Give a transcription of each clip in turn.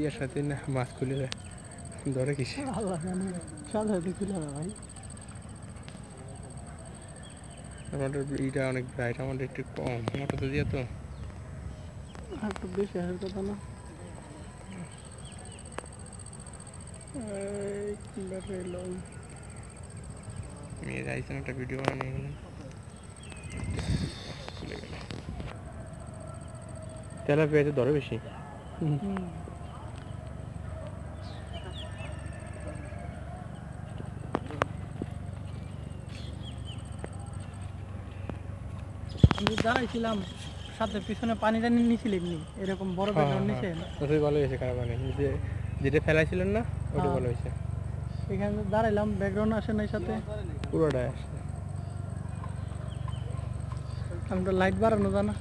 দিয়ার সাথে না মাছ খুলে যায় ধরে কিসে আল্লাহ জানে সাথে খুলে না ভাই আমাদের এইটা অনেক ব্রাইট আমাদের একটু কম মোটরতে দিয়া তো আর একটু বেশি আসার কথা না মেয়ে যাইছেন একটা ভিডিও বানিয়ে গেলেন তেলা পেঁয়াজে ধরে বেশি দাঁড়াইছিলাম সাথে পিছনে পানি টানি নিয়েছিলেন এরকম বড় ব্যাকগ্রাউন্ড নিচে ওটাই ভালো হয়েছে খারাপ মানে যেটা ফেলাইছিলেন না ওটা ভালো হয়েছে এখানে দাঁড়াইলাম ব্যাকগ্রাউন্ড আসে নাই সাথে পুরোটাই আসছে আমরা লাইট বাড়ানো জানা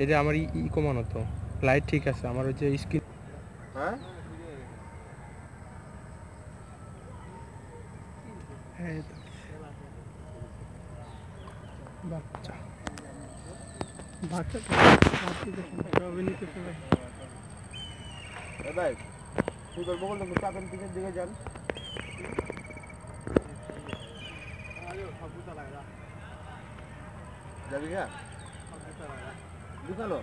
এটা আমার ই কমানো তো লাইট ঠিক আছে আমার ওই যে স্ক্রিন হ্যাঁ বাচ্চা বাচ্চা ভাই তুই তোর বগল থেকে চাপের দিকে যান যাবি হ্যাঁ দুখানো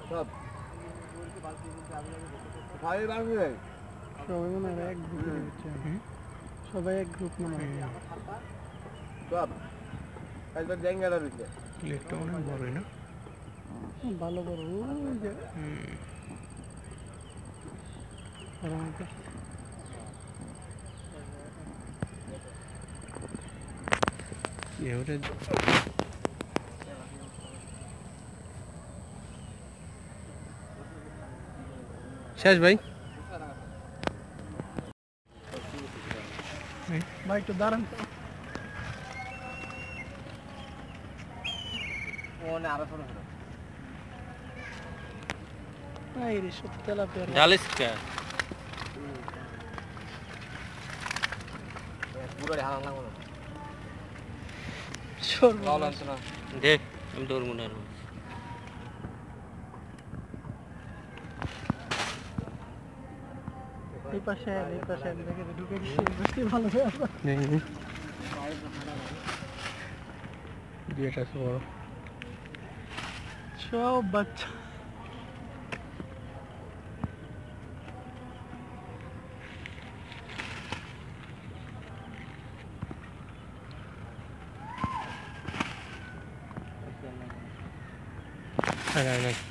সব ভাই বাড়বে সবাই মনে হয় এক গ্রুপে হচ্ছে সবাই এক গ্রুপ মনে হয় সব একবার জায়গাটা রয়েছে প্লেটটা অনেক বড়ই না ভালো বড় ওই যে শেষ ভাই ভাই একটু দাঁড়ান জালিস কে দেখ আমি তোর মনে হয় এই পাশে দেখে ঢুকে গেছি ভালো হয়ে আছে বিয়েটা বড় সব বাচ্চা হ্যাঁ